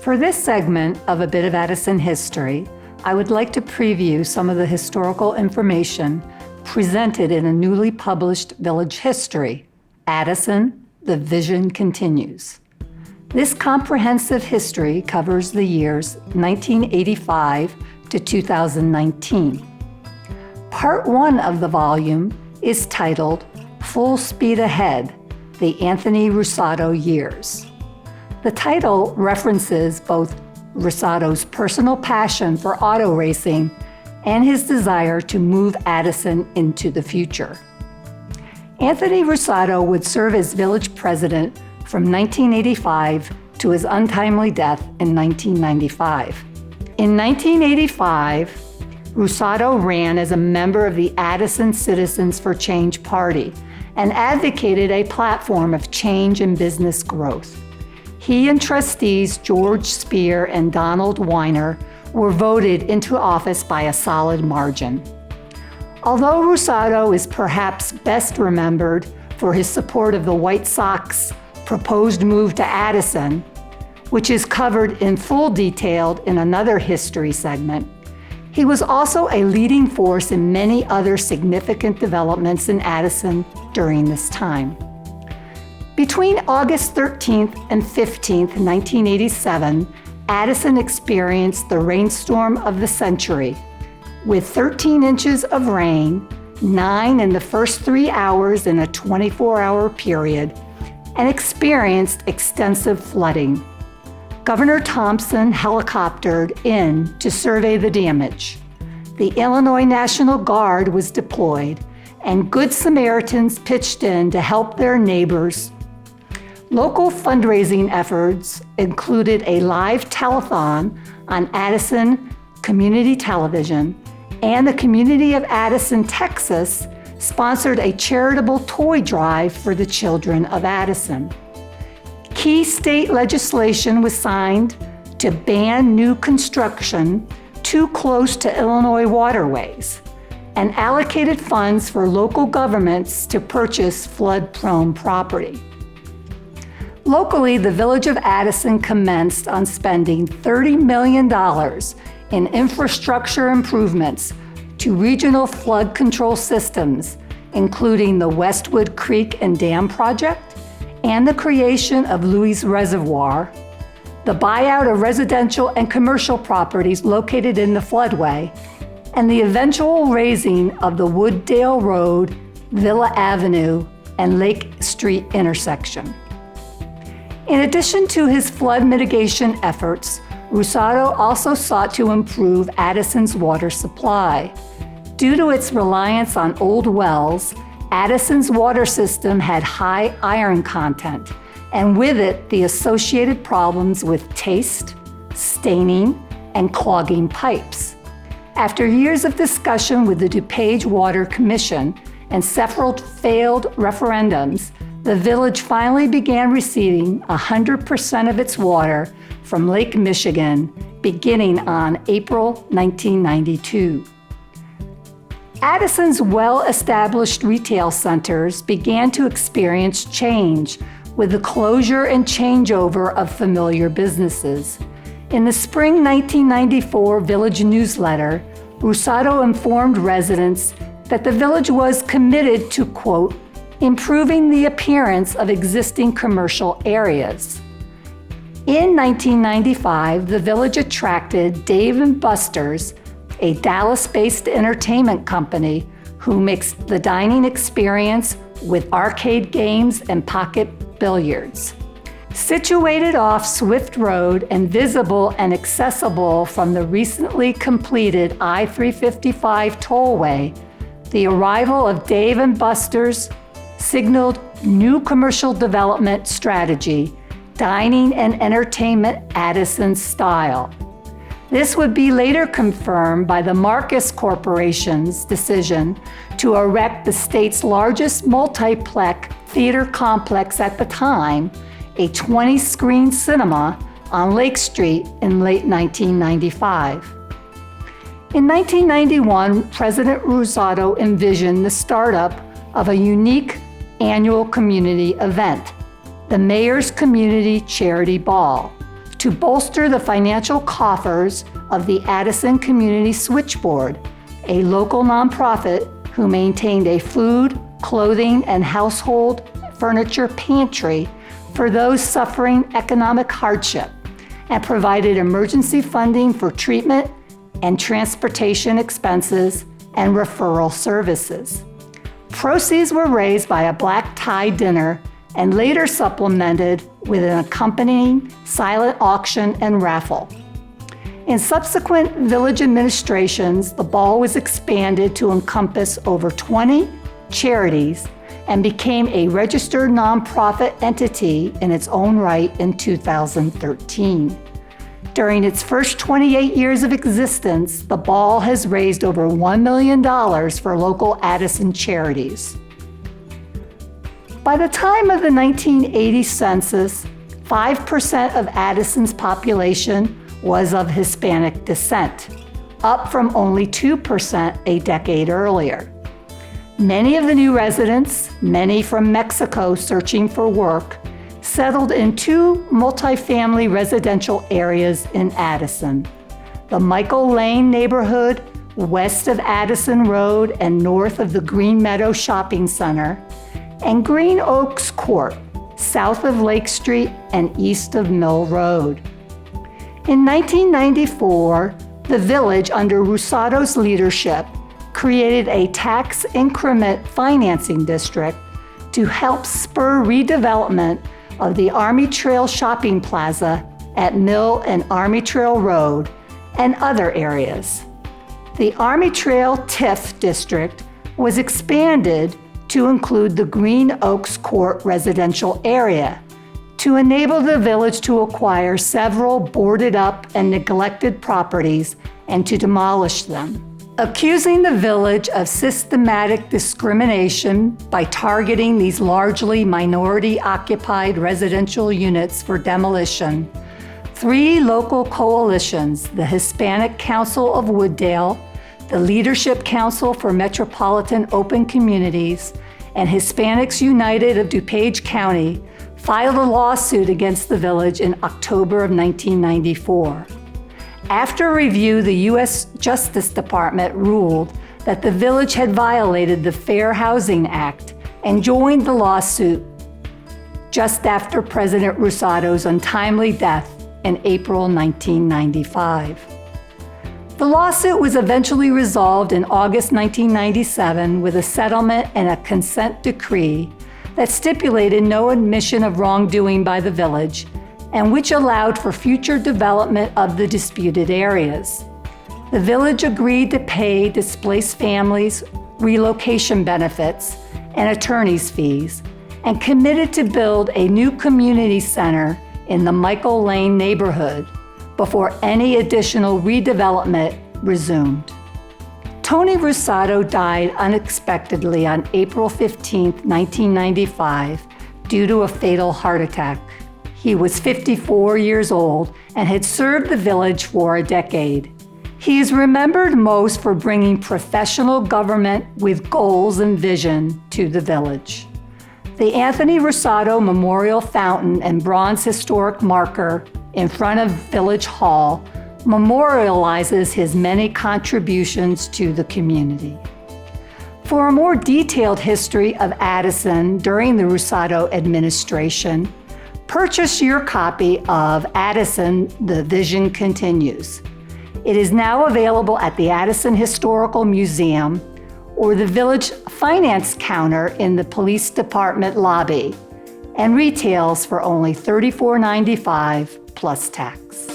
For this segment of A Bit of Addison History, I would like to preview some of the historical information presented in a newly published village history, Addison, The Vision Continues. This comprehensive history covers the years 1985 to 2019. Part 1 of the volume is titled Full Speed Ahead, the Anthony Russotto Years. The title references both Russado's personal passion for auto racing and his desire to move Addison into the future. Anthony Russotto would serve as village president from 1985 to his untimely death in 1995. In 1985, Rusado ran as a member of the Addison Citizens for Change Party and advocated a platform of change and business growth. He and trustees George Spear and Donald Weiner were voted into office by a solid margin. Although Rusado is perhaps best remembered for his support of the White Sox proposed move to Addison, which is covered in full detail in another history segment, he was also a leading force in many other significant developments in Addison during this time. Between August 13th and 15th, 1987, Addison experienced the rainstorm of the century, with 13 inches of rain, 9 in the first 3 hours in a 24-hour period, and experienced extensive flooding. Governor Thompson helicoptered in to survey the damage. The Illinois National Guard was deployed, and Good Samaritans pitched in to help their neighbors. Local fundraising efforts included a live telethon on Addison Community Television, and the community of Addison, Texas, sponsored a charitable toy drive for the children of Addison. Key state legislation was signed to ban new construction too close to Illinois waterways and allocated funds for local governments to purchase flood-prone property. Locally, the village of Addison commenced on spending $30 million in infrastructure improvements to regional flood control systems, including the Westwood Creek and Dam Project and the creation of Ruiz Reservoir, the buyout of residential and commercial properties located in the floodway, and the eventual raising of the Wooddale Road, Villa Avenue, and Lake Street intersection. In addition to his flood mitigation efforts, Rusado also sought to improve Addison's water supply. Due to its reliance on old wells, Addison's water system had high iron content, and with it, the associated problems with taste, staining, and clogging pipes. After years of discussion with the DuPage Water Commission and several failed referendums, the village finally began receiving 100% of its water from Lake Michigan beginning on April 1992. Addison's well-established retail centers began to experience change with the closure and changeover of familiar businesses. In the spring 1994 village newsletter, Rusado informed residents that the village was committed to, quote, improving the appearance of existing commercial areas. In 1995, the village attracted Dave & Buster's, a Dallas-based entertainment company who mixed the dining experience with arcade games and pocket billiards. Situated off Swift Road and visible and accessible from the recently completed I-355 tollway, the arrival of Dave & Buster's signaled new commercial development strategy, dining and entertainment Addison style. This would be later confirmed by the Marcus Corporation's decision to erect the state's largest multiplex theater complex at the time, a 20-screen cinema on Lake Street in late 1995. In 1991, President Rusado envisioned the startup of a unique annual community event, the Mayor's Community Charity Ball, to bolster the financial coffers of the Addison Community Switchboard, a local nonprofit who maintained a food, clothing, and household furniture pantry for those suffering economic hardship, and provided emergency funding for treatment and transportation expenses and referral services. Proceeds were raised by a black tie dinner and later supplemented with an accompanying silent auction and raffle. In subsequent village administrations, the ball was expanded to encompass over 20 charities and became a registered nonprofit entity in its own right in 2013. During its first 28 years of existence, the ball has raised over $1 million for local Addison charities. By the time of the 1980 census, 5% of Addison's population was of Hispanic descent, up from only 2% a decade earlier. Many of the new residents, many from Mexico searching for work, settled in two multifamily residential areas in Addison: the Michael Lane neighborhood west of Addison Road and north of the Green Meadow Shopping Center, and Green Oaks Court, south of Lake Street and east of Mill Road. In 1994, the village, under Rusado's leadership, created a tax increment financing district to help spur redevelopment of the Army Trail Shopping Plaza at Mill and Army Trail Road and other areas. The Army Trail TIF district was expanded to include the Green Oaks Court residential area to enable the village to acquire several boarded up and neglected properties and to demolish them. Accusing the village of systematic discrimination by targeting these largely minority-occupied residential units for demolition, 3 local coalitions, the Hispanic Council of Wooddale, the Leadership Council for Metropolitan Open Communities, and Hispanics United of DuPage County, filed a lawsuit against the village in October of 1994. After review, the U.S. Justice Department ruled that the village had violated the Fair Housing Act and joined the lawsuit just after President Rusado's untimely death in April 1995. The lawsuit was eventually resolved in August 1997 with a settlement and a consent decree that stipulated no admission of wrongdoing by the village and which allowed for future development of the disputed areas. The village agreed to pay displaced families relocation benefits and attorney's fees and committed to build a new community center in the Michael Lane neighborhood before any additional redevelopment resumed. Tony Rusado died unexpectedly on April 15, 1995, due to a fatal heart attack. He was 54 years old and had served the village for a decade. He is remembered most for bringing professional government with goals and vision to the village. The Anthony Russotto Memorial Fountain and bronze historic marker in front of Village Hall memorializes his many contributions to the community. For a more detailed history of Addison during the Rusado administration, purchase your copy of Addison, The Vision Continues. It is now available at the Addison Historical Museum or the Village Finance Counter in the Police Department lobby and retails for only $34.95 plus tax.